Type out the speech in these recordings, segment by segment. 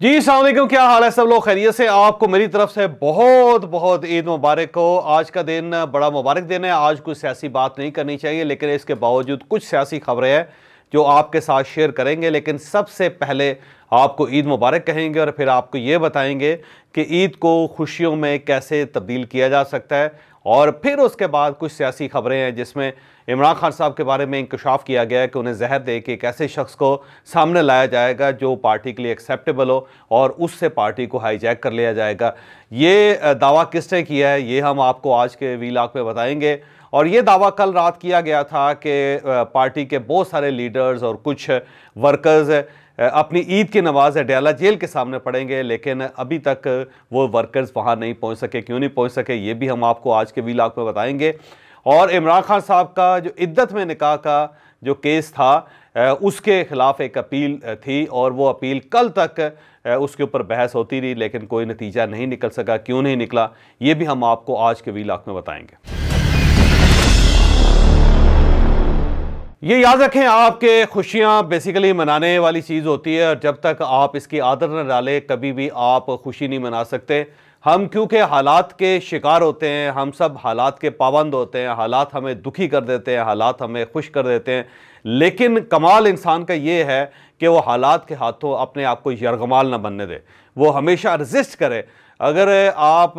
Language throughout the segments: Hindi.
जी अस्सलाम वालेकुम, क्या हाल है सब लोग? खैरियत से? आपको मेरी तरफ से बहुत बहुत ईद मुबारक हो। आज का दिन बड़ा मुबारक दिन है। आज कुछ सियासी बात नहीं करनी चाहिए, लेकिन इसके बावजूद कुछ सियासी खबरें हैं जो आपके साथ शेयर करेंगे। लेकिन सबसे पहले आपको ईद मुबारक कहेंगे और फिर आपको ये बताएंगे कि ईद को खुशियों में कैसे तब्दील किया जा सकता है। और फिर उसके बाद कुछ सियासी खबरें हैं जिसमें इमरान खान साहब के बारे में इंकशाफ किया गया है कि उन्हें जहर दे के एक ऐसे शख्स को सामने लाया जाएगा जो पार्टी के लिए एक्सेप्टेबल हो और उससे पार्टी को हाईजैक कर लिया जाएगा। ये दावा किसने किया है ये हम आपको आज के वीलॉग में बताएंगे। और ये दावा कल रात किया गया था कि पार्टी के बहुत सारे लीडर्स और कुछ वर्कर्स अपनी ईद की नमाज अडयाला जेल के सामने पढ़ेंगे, लेकिन अभी तक वो वर्कर्स वहाँ नहीं पहुँच सके। क्यों नहीं पहुँच सके ये भी हम आपको आज के व्लॉग में बताएंगे। और इमरान खान साहब का जो इद्दत में निकाह का जो केस था उसके खिलाफ एक अपील थी और वो अपील कल तक उसके ऊपर बहस होती रही, लेकिन कोई नतीजा नहीं निकल सका। क्यों नहीं निकला ये भी हम आपको आज के व्लॉग में बताएंगे। ये याद रखें, आपके खुशियां बेसिकली मनाने वाली चीज़ होती है और जब तक आप इसकी आदत न डालें कभी भी आप खुशी नहीं मना सकते। हम क्योंकि हालात के शिकार होते हैं, हम सब हालात के पाबंद होते हैं, हालात हमें दुखी कर देते हैं, हालात हमें खुश कर देते हैं। लेकिन कमाल इंसान का ये है कि वो हालात के हाथों अपने आप को यरगमाल ना बनने दे, वो हमेशा रजिस्ट करे। अगर आप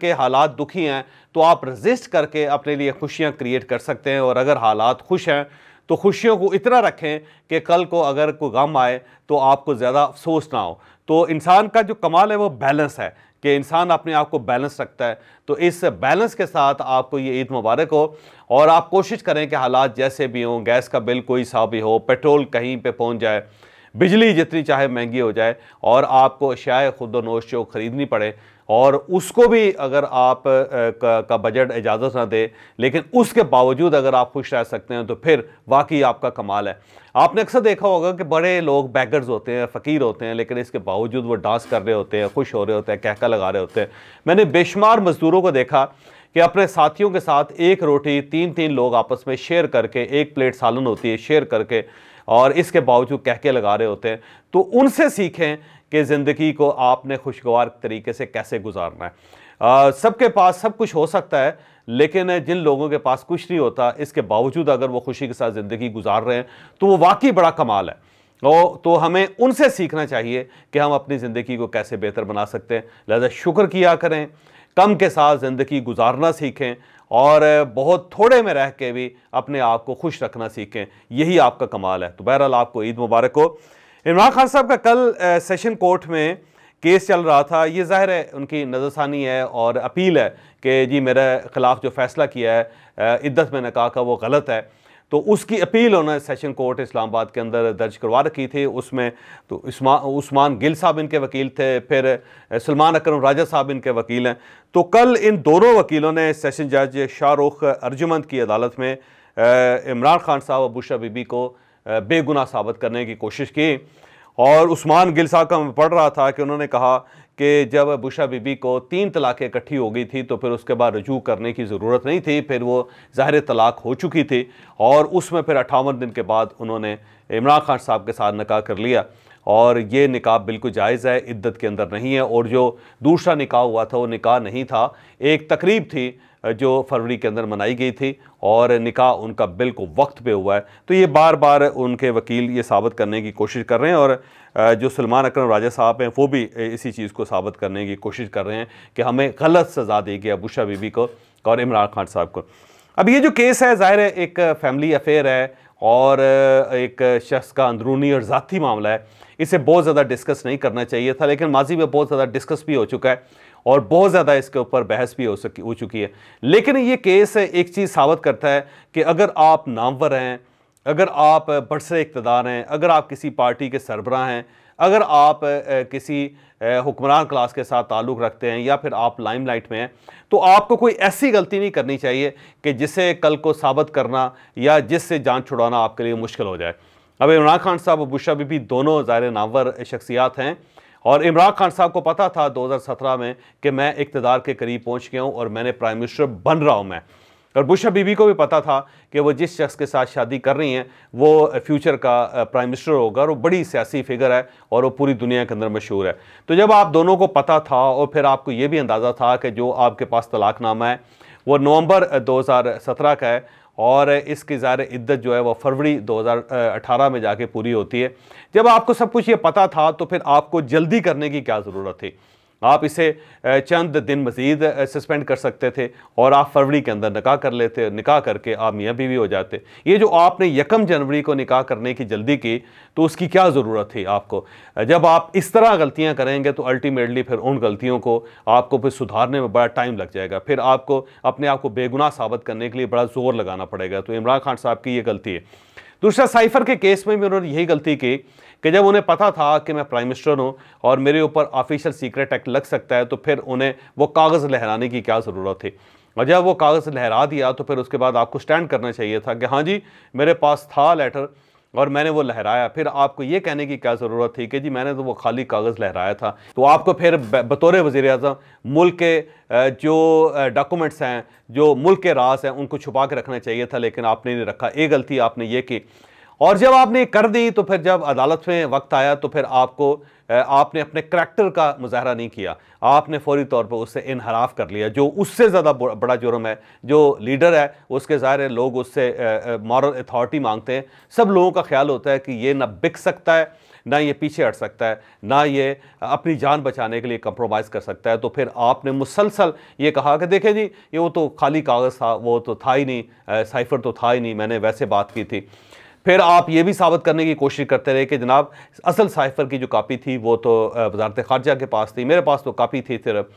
के हालात दुखी हैं तो आप रजिस्ट करके अपने लिए खुशियाँ क्रिएट कर सकते हैं, और अगर हालात खुश हैं तो खुशियों को इतना रखें कि कल को अगर कोई गम आए तो आपको ज़्यादा अफसोस ना हो। तो इंसान का जो कमाल है वो बैलेंस है कि इंसान अपने आप को बैलेंस रखता है। तो इस बैलेंस के साथ आपको ये ईद मुबारक हो और आप कोशिश करें कि हालात जैसे भी हों, गैस का बिल कोई सा भी हो, पेट्रोल कहीं पे पहुंच जाए, बिजली जितनी चाहे महंगी हो जाए और आपको अशियाए खुदोनोश जो ख़रीदनी पड़े और उसको भी अगर आप का बजट इजाज़त ना दे, लेकिन उसके बावजूद अगर आप खुश रह सकते हैं तो फिर वाकई आपका कमाल है। आपने अक्सर देखा होगा कि बड़े लोग बैगर्स होते हैं, फ़कीर होते हैं, लेकिन इसके बावजूद वो डांस कर रहे होते हैं, खुश हो रहे होते हैं, कहका लगा रहे होते हैं। मैंने बेशुमार मज़दूरों को देखा कि अपने साथियों के साथ एक रोटी तीन तीन लोग आपस में शेयर करके, एक प्लेट सालन होती है शेयर करके, और इसके बावजूद कहके लगा रहे होते हैं। तो उनसे सीखें कि ज़िंदगी को आपने खुशगवार तरीके से कैसे गुजारना है। सबके पास सब कुछ हो सकता है, लेकिन जिन लोगों के पास कुछ नहीं होता इसके बावजूद अगर वो खुशी के साथ ज़िंदगी गुजार रहे हैं तो वो वाकई बड़ा कमाल है। तो हमें उनसे सीखना चाहिए कि हम अपनी ज़िंदगी को कैसे बेहतर बना सकते हैं। लिहाजा शुक्र किया करें, कम के साथ ज़िंदगी गुजारना सीखें और बहुत थोड़े में रह के भी अपने आप को खुश रखना सीखें। यही आपका कमाल है। तो बहरहाल आपको ईद मुबारक हो। इमरान खान साहब का कल सेशन कोर्ट में केस चल रहा था। ये ज़ाहिर है उनकी नज़रसानी है और अपील है कि जी मेरे ख़िलाफ़ जो फ़ैसला किया है इद्दत में निकाह का वो गलत है। तो उसकी अपील उन्होंने सेशन कोर्ट इस्लामाबाद के अंदर दर्ज करवा रखी थी। उसमें तो उस्मान गिल साहब इनके वकील थे, फिर सलमान अकरम राजा साहब इनके वकील हैं। तो कल इन दोनों वकीलों ने सेशन जज शाहरुख अर्जुमंद की अदालत में इमरान खान साहब और बुशरा बीबी को बेगुनाह साबित करने की कोशिश की। और उस्मान गिल साहब का मैं पढ़ रहा था कि उन्होंने कहा कि जब बुशरा बीबी को 3 तलाक़ें इकट्ठी हो गई थी तो फिर उसके बाद रजू करने की ज़रूरत नहीं थी, फिर वो ज़ाहिर तलाक़ हो चुकी थी और उसमें फिर 58 दिन के बाद उन्होंने इमरान खान साहब के साथ निकाह कर लिया। और ये निकाह बिल्कुल जायज़ है, इद्दत के अंदर नहीं है। और जो दूसरा निकाह हुआ था वो निकाह नहीं था, एक तकरीब थी जो फरवरी के अंदर मनाई गई थी और निकाह उनका बिल्कुल वक्त पे हुआ है। तो ये बार बार उनके वकील ये साबित करने की कोशिश कर रहे हैं और जो सलमान अकरम राजा साहब हैं वो भी इसी चीज़ को साबित करने की कोशिश कर रहे हैं कि हमें गलत सज़ा दी गई बुशरा बीबी को और इमरान खान साहब को। अब ये जो केस है ज़ाहिर है एक फैमिली अफेयर है और एक शख्स का अंदरूनी और ज़ाती मामला है, इसे बहुत ज़्यादा डिस्कस नहीं करना चाहिए था, लेकिन माजी में बहुत ज़्यादा डिस्कस भी हो चुका है और बहुत ज़्यादा इसके ऊपर बहस भी हो चुकी है। लेकिन ये केस एक चीज़ साबित करता है कि अगर आप नामवर हैं, अगर आप बरसर इक़्तिदार हैं, अगर आप किसी पार्टी के सरबराह हैं, अगर आप किसी हुक्मरान क्लास के साथ ताल्लुक़ रखते हैं या फिर आप लाइमलाइट में हैं, तो आपको कोई ऐसी गलती नहीं करनी चाहिए कि जिसे कल को साबित करना या जिससे जान छुड़ाना आपके लिए मुश्किल हो जाए। अब इमरान खान साहब और बुशरा बीबी दोनों ज़ाहिर नामवर शख्सियात हैं और इमरान खान साहब को पता था 2017 में कि मैं इक़्तिदार के करीब पहुँच गया हूँ और मैंने प्राइम मिनिस्टर बन रहा हूँ मैं। और बुशरा बीबी को भी पता था कि वो जिस शख्स के साथ शादी कर रही हैं वो फ्यूचर का प्राइम मिनिस्टर होगा और वो बड़ी सियासी फिगर है और वो पूरी दुनिया के अंदर मशहूर है। तो जब आप दोनों को पता था और फिर आपको ये भी अंदाज़ा था कि जो आपके पास तलाकनामा है वो नवंबर 2017 का है और इसकी ज़ाहिर इद्दत जो है वो फरवरी 2018 में जाके पूरी होती है। जब आपको सब कुछ ये पता था तो फिर आपको जल्दी करने की क्या ज़रूरत थी? आप इसे चंद दिन मज़ीद सस्पेंड कर सकते थे और आप फरवरी के अंदर निकाह कर लेते, निकाह करके आप मियाँ बीवी हो जाते। ये जो आपने 1 जनवरी को निकाह करने की जल्दी की तो उसकी क्या ज़रूरत थी आपको? जब आप इस तरह गलतियां करेंगे तो अल्टीमेटली फिर उन गलतियों को आपको फिर सुधारने में बड़ा टाइम लग जाएगा, फिर आपको अपने आप को बेगुनाह साबित करने के लिए बड़ा ज़ोर लगाना पड़ेगा। तो इमरान खान साहब की ये गलती है। दूसरा, साइफर के केस में भी उन्होंने यही गलती की कि जब उन्हें पता था कि मैं प्राइम मिनिस्टर हूं और मेरे ऊपर ऑफिशियल सीक्रेट एक्ट लग सकता है तो फिर उन्हें वो कागज़ लहराने की क्या ज़रूरत थी। और जब वो कागज़ लहरा दिया तो फिर उसके बाद आपको स्टैंड करना चाहिए था कि हाँ जी मेरे पास था लेटर और मैंने वो लहराया। फिर आपको ये कहने की क्या ज़रूरत थी कि जी मैंने तो वो खाली कागज़ लहराया था। तो आपको फिर बतौर वज़ीर-ए-आज़म मुल्क के जो डॉक्यूमेंट्स हैं, जो मुल्क के राज हैं, उनको छुपा के रखना चाहिए था, लेकिन आपने नहीं रखा। एक गलती आपने ये की। और जब आपने कर दी तो फिर जब अदालत में वक्त आया तो फिर आपने अपने करैक्टर का मुजाहरा नहीं किया, आपने फौरी तौर पर उससे इनहराफ कर लिया, जो उससे ज़्यादा बड़ा जुर्म है। जो लीडर है उसके ज़ाहिर है लोग उससे मॉरल अथॉरिटी मांगते हैं। सब लोगों का ख्याल होता है कि ये ना बिक सकता है, ना ये पीछे हट सकता है, ना ये अपनी जान बचाने के लिए कंप्रोमाइज़ कर सकता है। तो फिर आपने मुसलसल ये कहा कि देखें जी ये वो तो खाली कागज़ था, वो तो था ही नहीं, साइफर तो था ही नहीं, मैंने वैसे बात की थी। फिर आप ये भी साबित करने की कोशिश करते रहे कि जनाब असल साइफर की जो कापी थी वो तो वजारत ख़ारजा के पास थी, मेरे पास तो कापी थी सिर्फ।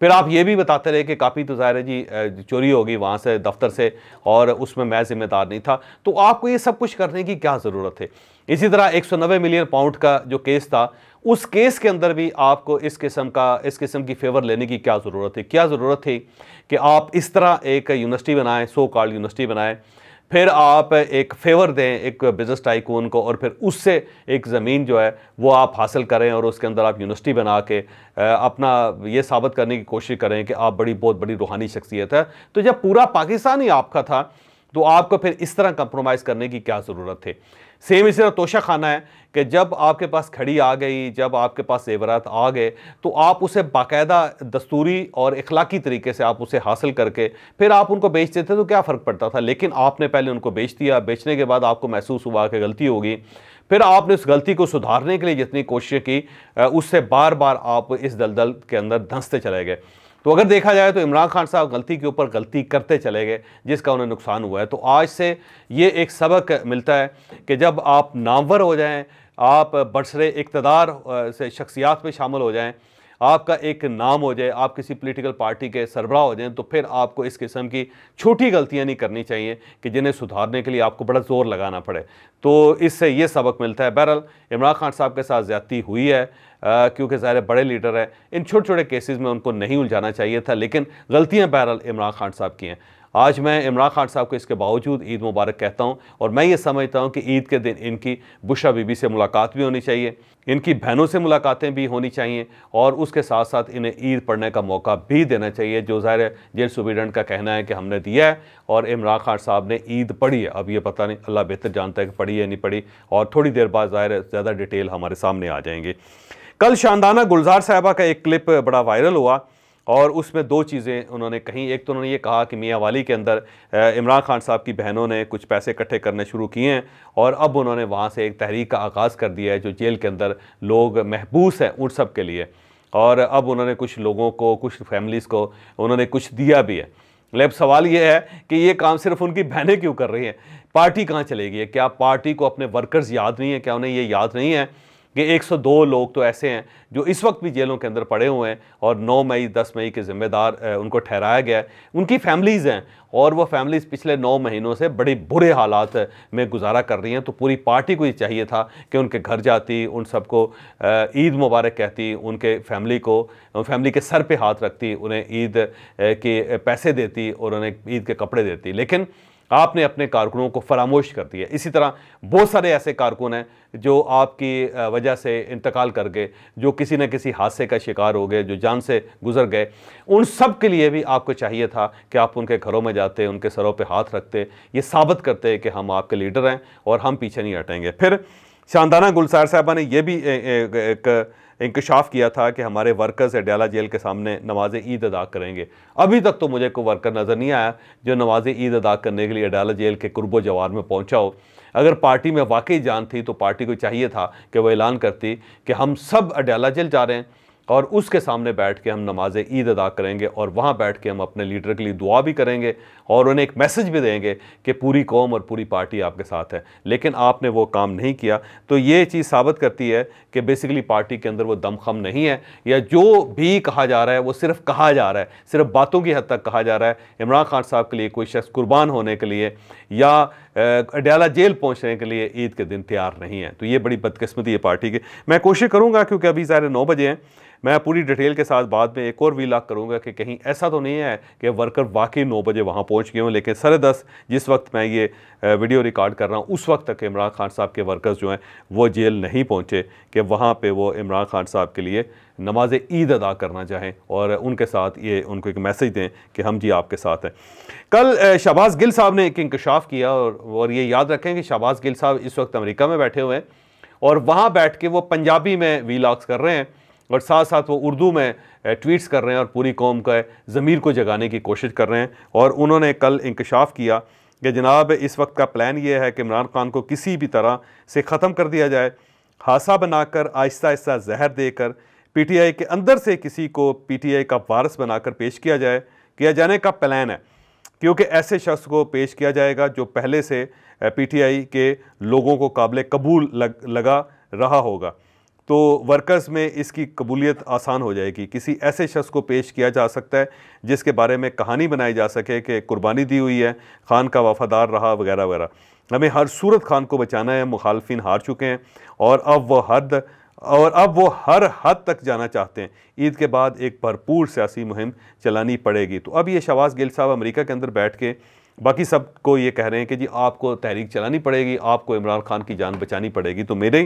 फिर आप ये भी बताते रहे कि कापी तो ज़ाहिर है जी चोरी होगी वहाँ से दफ्तर से और उसमें मैं जिम्मेदार नहीं था। तो आपको ये सब कुछ करने की क्या ज़रूरत है? इसी तरह 190 मिलियन पाउंड का जो केस था, उस केस के अंदर भी आपको इस किस्म की फेवर लेने की क्या ज़रूरत थी? क्या ज़रूरत थी कि आप इस तरह एक यूनिवर्सिटी बनाएं, सो कॉल्ड यूनिवर्सिटी बनाएं, फिर आप एक फेवर दें एक बिजनेस टाइकून को और फिर उससे एक ज़मीन जो है वो आप हासिल करें और उसके अंदर आप यूनिवर्सिटी बना के अपना ये साबित करने की कोशिश करें कि आप बहुत बड़ी रूहानी शख्सियत है। तो जब पूरा पाकिस्तान ही आपका था तो आपको फिर इस तरह कंप्रोमाइज़ करने की क्या ज़रूरत थी? सेम इसी तरह तोशा खाना है कि जब आपके पास खड़ी आ गई, जब आपके पास ज़ेवरात आ गए तो आप उसे बाकायदा दस्तूरी और इखलाकी तरीके से आप उसे हासिल करके फिर आप उनको बेचते थे तो क्या फ़र्क पड़ता था। लेकिन आपने पहले उनको बेच दिया, बेचने के बाद आपको महसूस हुआ कि गलती होगी, फिर आपने उस गलती को सुधारने के लिए जितनी कोशिश की उससे बार बार आप इस दलदल के अंदर धंसते चले गए। तो अगर देखा जाए तो इमरान खान साहब गलती के ऊपर गलती करते चले गए जिसका उन्हें नुकसान हुआ है। तो आज से ये एक सबक मिलता है कि जब आप नामवर हो जाएं, आप बरसरे इक़्तिदार से शख्सियात में शामिल हो जाएं, आपका एक नाम हो जाए, आप किसी पॉलिटिकल पार्टी के सरबराह हो जाएं, तो फिर आपको इस किस्म की छोटी गलतियां नहीं करनी चाहिए कि जिन्हें सुधारने के लिए आपको बड़ा ज़ोर लगाना पड़े। तो इससे ये सबक मिलता है। बहरहाल इमरान खान साहब के साथ ज़्यादती हुई है क्योंकि ज़ाहिर बड़े लीडर हैं, इन छोटे छोटे केसेस में उनको नहीं उलझाना चाहिए था, लेकिन गलतियाँ बहरहाल इमरान खान साहब की हैं। आज मैं इमरान खान साहब को इसके बावजूद ईद मुबारक कहता हूँ और मैं ये समझता हूँ कि ईद के दिन इनकी बुशरा बीबी से मुलाकात भी होनी चाहिए, इनकी बहनों से मुलाकातें भी होनी चाहिए और उसके साथ साथ इन्हें ईद पढ़ने का मौका भी देना चाहिए, जो ज़ाहिर जेल सुप्रीडेंट का कहना है कि हमने दिया है और इमरान खान साहब ने ईद पढ़ी है। अब ये पता नहीं, अल्लाह बेहतर जानता है कि पढ़ी है नहीं पढ़ी, और थोड़ी देर बाद ज़ाहिर ज़्यादा डिटेल हमारे सामने आ जाएंगी। कल शानदाना गुलजार साहबा का एक क्लिप बड़ा वायरल हुआ और उसमें दो चीज़ें उन्होंने कहीं। एक तो उन्होंने ये कहा कि मियाँ वाली के अंदर इमरान खान साहब की बहनों ने कुछ पैसे इकट्ठे करने शुरू किए हैं और अब उन्होंने वहाँ से एक तहरीक का आगाज़ कर दिया है जो जेल के अंदर लोग महबूस हैं उन सब के लिए, और अब उन्होंने कुछ लोगों को, कुछ फैमिलीज़ को उन्होंने कुछ दिया भी है। लेकिन सवाल ये है कि ये काम सिर्फ उनकी बहनें क्यों कर रही हैं? पार्टी कहाँ चलेगी? क्या पार्टी को अपने वर्कर्स याद नहीं है? क्या उन्हें ये याद नहीं है कि 102 लोग तो ऐसे हैं जो इस वक्त भी जेलों के अंदर पड़े हुए हैं और 9 मई 10 मई के ज़िम्मेदार उनको ठहराया गया है? उनकी फैमिलीज़ हैं और वो फैमिलीज़ पिछले 9 महीनों से बड़े बुरे हालात में गुजारा कर रही हैं। तो पूरी पार्टी को ये चाहिए था कि उनके घर जाती, उन सबको ईद मुबारक कहती, उनके फैमिली के सर पे हाथ रखती, उन्हें ईद के पैसे देती और उन्हें ईद के कपड़े देती। लेकिन आपने अपने कारकुनों को फरामोश कर दिया। इसी तरह बहुत सारे ऐसे कारकुन हैं जो आपकी वजह से इंतकाल कर गए, जो किसी न किसी हादसे का शिकार हो गए, जो जान से गुजर गए। उन सब के लिए भी आपको चाहिए था कि आप उनके घरों में जाते, उनके सरों पे हाथ रखते, ये साबित करते कि हम आपके लीडर हैं और हम पीछे नहीं हटेंगे। फिर शानदाना गुलजार साहबा ने यह भी एक इंकशाफ किया था कि हमारे वर्कर्स अडयाला जेल के सामने नमाज ईद अदा करेंगे। अभी तक तो मुझे कोई वर्कर नज़र नहीं आया जो नमाज ईद अदा करने के लिए अडयाला जेल के कुर्बो जवार में पहुंचा हो। अगर पार्टी में वाकई जान थी तो पार्टी को चाहिए था कि वह ऐलान करती कि हम सब अडयाला जेल जा रहे हैं और उसके सामने बैठ के हम नमाज ईद अदा करेंगे और वहाँ बैठ के हम अपने लीडर के लिए दुआ भी करेंगे और उन्हें एक मैसेज भी देंगे कि पूरी कौम और पूरी पार्टी आपके साथ है। लेकिन आपने वो काम नहीं किया। तो ये चीज़ साबित करती है कि बेसिकली पार्टी के अंदर वो दमखम नहीं है, या जो भी कहा जा रहा है वो सिर्फ कहा जा रहा है, सिर्फ बातों की हद तक कहा जा रहा है। इमरान खान साहब के लिए कोई शख्स कुर्बान होने के लिए या अडयाला जेल पहुंचने के लिए ईद के दिन तैयार नहीं है। तो ये बड़ी बदकिस्मती है पार्टी की। मैं कोशिश करूंगा, क्योंकि अभी ज़ाहिर 9 बजे हैं, मैं पूरी डिटेल के साथ बाद में एक और वीलॉग करूंगा कि कहीं ऐसा तो नहीं है कि वर्कर वाकई 9 बजे वहाँ पहुँच गए हों। लेकिन 10:30 जिस वक्त मैं ये वीडियो रिकॉर्ड कर रहा हूँ उस वक्त तक इमरान खान साहब के वर्कर्स जो हैं वो जेल नहीं पहुँचे कि वहाँ पे वो इमरान खान साहब के लिए नमाज ईद अदा करना चाहें और उनके साथ ये उनको एक मैसेज दें कि हम जी आपके साथ हैं। कल शहबाज गिल साहब ने एक इंकशाफ किया और ये याद रखें कि शहबाज गिल साहब इस वक्त अमेरिका में बैठे हुए हैं और वहाँ बैठ के वो पंजाबी में वीलॉग्स कर रहे हैं और साथ साथ वो उर्दू में ट्वीट्स कर रहे हैं और पूरी कौम का ज़मीर को जगाने की कोशिश कर रहे हैं। और उन्होंने कल इंकशाफ किया कि जनाब इस वक्त का प्लान ये है कि इमरान खान को किसी भी तरह से ख़त्म कर दिया जाए, हादसा बनाकर आहिस्ता आहिस्ता जहर देकर PTI के अंदर से किसी को PTI का वारिस बनाकर पेश किया जाने का प्लान है। क्योंकि ऐसे शख्स को पेश किया जाएगा जो पहले से PTI के लोगों को काबिल कबूल लगा रहा होगा, तो वर्कर्स में इसकी कबूलियत आसान हो जाएगी। किसी ऐसे शख्स को पेश किया जा सकता है जिसके बारे में कहानी बनाई जा सके कि कुर्बानी दी हुई है, खान का वफादार रहा वगैरह वगैरह। हमें हर सूरत खान को बचाना है। मुखालफिन हार चुके हैं और अब वो हर हद तक जाना चाहते हैं। ईद के बाद एक भरपूर सियासी मुहिम चलानी पड़ेगी। तो अब ये शहबाज गिल साहब अमेरिका के अंदर बैठ के बाकी सब को ये कह रहे हैं कि जी आपको तहरीक चलानी पड़ेगी, आपको इमरान खान की जान बचानी पड़ेगी। तो मेरे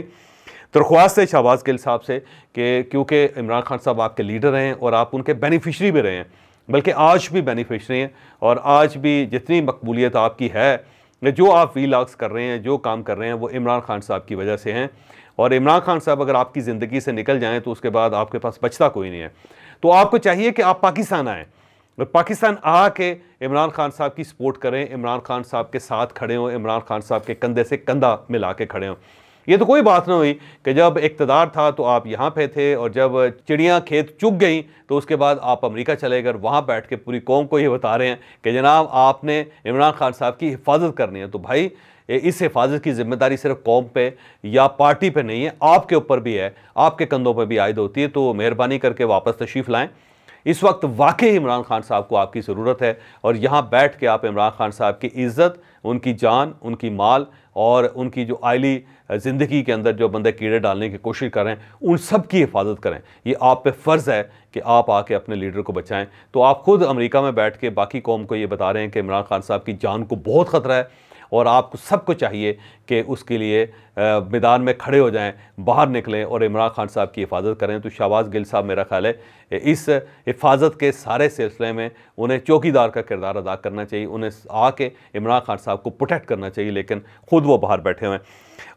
दरख्वास्त है शहबाज गिल साहब से कि क्योंकि इमरान खान साहब आपके लीडर हैं और आप उनके बेनिफिशरी भी रहे हैं, बल्कि आज भी बेनिफिशरी हैं और आज भी जितनी मकबूलियत आपकी है, जो आप वीलॉग्स कर रहे हैं, जो काम कर रहे हैं, वो इमरान खान साहब की वजह से हैं। और इमरान खान साहब अगर आपकी ज़िंदगी से निकल जाएँ तो उसके बाद आपके पास बचता कोई नहीं है। तो आपको चाहिए कि आप पाकिस्तान आएँ और पाकिस्तान आके इमरान खान साहब की सपोर्ट करें, इमरान खान साहब के साथ खड़े हों, इमरान खान साहब के कंधे से कंधा मिला के खड़े हों। ये तो कोई बात ना हुई कि जब इक़्तिदार था तो आप यहाँ पे थे और जब चिड़ियाँ खेत चुग गई तो उसके बाद आप अमेरिका चले गए, वहाँ बैठ के पूरी कौम को ये बता रहे हैं कि जनाब आपने इमरान खान साहब की हिफाजत करनी है। तो भाई इस हिफाजत की जिम्मेदारी सिर्फ कौम पे या पार्टी पे नहीं है, आपके ऊपर भी है, आपके कंधों पर भी आयद होती है। तो मेहरबानी करके वापस तशरीफ़ लाएँ। इस वक्त वाकई इमरान खान साहब को आपकी ज़रूरत है और यहाँ बैठ के आप इमरान खान साहब की इज़्ज़त, उनकी जान, उनकी माल और उनकी जो आइली ज़िंदगी के अंदर जो बंदे कीड़े डालने की कोशिश कर रहे हैं उन सब की हिफाजत करें। ये आप पे फ़र्ज़ है कि आप आके अपने लीडर को बचाएं। तो आप खुद अमेरिका में बैठ के बाकी कौम को ये बता रहे हैं कि इमरान खान साहब की जान को बहुत ख़तरा है और आपको सबको चाहिए कि उसके लिए मैदान में खड़े हो जाएं, बाहर निकलें और इमरान खान साहब की हिफाजत करें। तो शहबाज गिल साहब मेरा ख्याल है इस हिफाजत के सारे सिलसिले में उन्हें चौकीदार का किरदार अदा करना चाहिए, उन्हें आके इमरान खान साहब को प्रोटेक्ट करना चाहिए, लेकिन ख़ुद वो बाहर बैठे हुए हैं।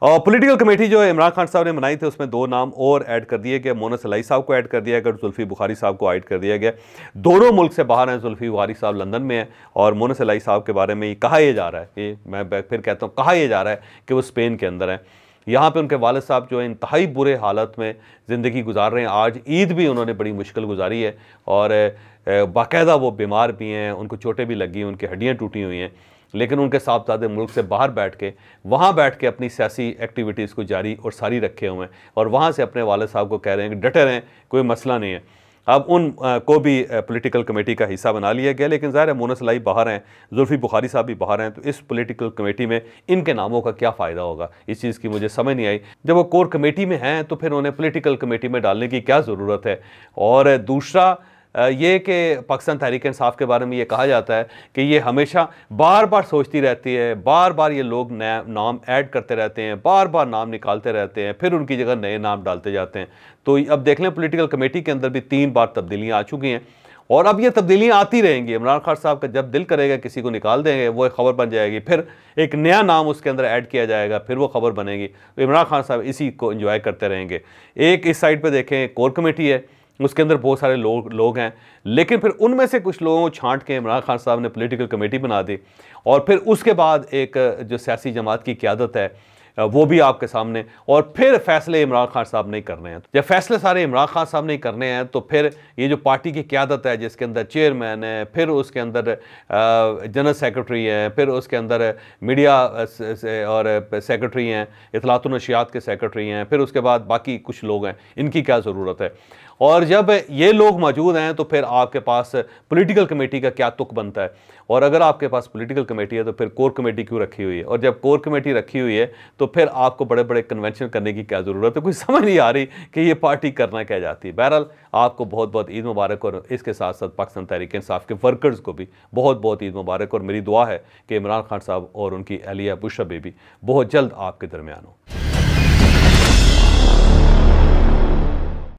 और पॉलिटिकल कमेटी जो इमरान खान साहब ने बनाई थी उसमें 2 नाम और ऐड कर दिए गए। मोना सलाई साहब को ऐड कर दिया गया, जुल्फी बुखारी साहब को ऐड कर दिया गया। दोनों मुल्क से बाहर हैं। जुल्फी बुखारी साहब लंदन में हैं और मोना सलाई साहब के बारे में कहा यह जा रहा है कि मैं फिर कहता हूँ कहा यह जा रहा है कि वो स्पेन के अंदर है। यहाँ पे उनके वालिद साहब जो है इंतहाई बुरे हालत में ज़िंदगी गुजार रहे हैं। आज ईद भी उन्होंने बड़ी मुश्किल गुजारी है और बाकायदा वो बीमार भी हैं, उनको चोटें भी लगी, उनकी हड्डियाँ टूटी हुई हैं, लेकिन उनके साहबजादे मुल्क से बाहर बैठ के वहाँ बैठ के अपनी सियासी एक्टिविटीज़ को जारी और सारी रखे हुए हैं और वहाँ से अपने वालिद साहब को कह रहे हैं कि डटे रहें, कोई मसला नहीं है। अब उन को भी पॉलिटिकल कमेटी का हिस्सा बना लिया गया, लेकिन ज़ाहिर है मोना सलाई बाहर हैं, जुल्फी बुखारी साहब भी बाहर हैं, तो इस पॉलिटिकल कमेटी में इनके नामों का क्या फ़ायदा होगा, इस चीज़ की मुझे समझ नहीं आई। जब वो कोर कमेटी में हैं तो फिर उन्हें पॉलिटिकल कमेटी में डालने की क्या ज़रूरत है। और दूसरा ये कि पाकिस्तान तहरीक इंसाफ के बारे में ये कहा जाता है कि ये हमेशा बार बार सोचती रहती है, बार बार ये लोग नया नाम ऐड करते रहते हैं, बार बार नाम निकालते रहते हैं, फिर उनकी जगह नए नाम डालते जाते हैं। तो अब देख लें पॉलिटिकल कमेटी के अंदर भी 3 बार तब्दीलियाँ आ चुकी हैं और अब ये तब्दीलियाँ आती रहेंगी। इमरान खान साहब का जब दिल करेगा किसी को निकाल देंगे, वो एक खबर बन जाएगी, फिर एक नया नाम उसके अंदर ऐड किया जाएगा, फिर वो खबर बनेगी। तो इमरान खान साहब इसी को एंजॉय करते रहेंगे। एक इस साइड पे देखें कोर कमेटी है, उसके अंदर बहुत सारे लोग हैं, लेकिन फिर उनमें से कुछ लोगों को छांट के इमरान खान साहब ने पॉलिटिकल कमेटी बना दी और फिर उसके बाद एक जो सियासी जमात की क़यादत है वो भी आपके सामने, और फिर फैसले इमरान खान साहब नहीं करने हैं। जब फैसले सारे इमरान खान साहब नहीं करने हैं तो फिर ये जो पार्टी की क़यादत है जिसके अंदर चेयरमैन है, फिर उसके अंदर जनरल सेक्रेटरी है, फिर उसके अंदर मीडिया और सेक्रेटरी हैं, इत्तलात व नशियात के सेक्रेटरी हैं, फिर उसके बाद बाकी कुछ लोग हैं, इनकी क्या ज़रूरत है। और जब ये लोग मौजूद हैं तो फिर आपके पास पॉलिटिकल कमेटी का क्या तुक बनता है। और अगर आपके पास पॉलिटिकल कमेटी है तो फिर कोर कमेटी क्यों रखी हुई है, और जब कोर कमेटी रखी हुई है तो फिर आपको बड़े बड़े कन्वेंशन करने की क्या ज़रूरत है। कुछ समझ नहीं आ रही कि ये पार्टी करना क्या चाहती है। बहरहाल आपको बहुत बहुत ईद मुबारक, और इसके साथ साथ पाकिस्तान तहरीक इंसाफ के वर्कर्स को भी बहुत बहुत ईद मुबारक। और मेरी दुआ है कि इमरान खान साहब और उनकी अहलिया बुशरा बेबी बहुत जल्द आपके दरमियान हो।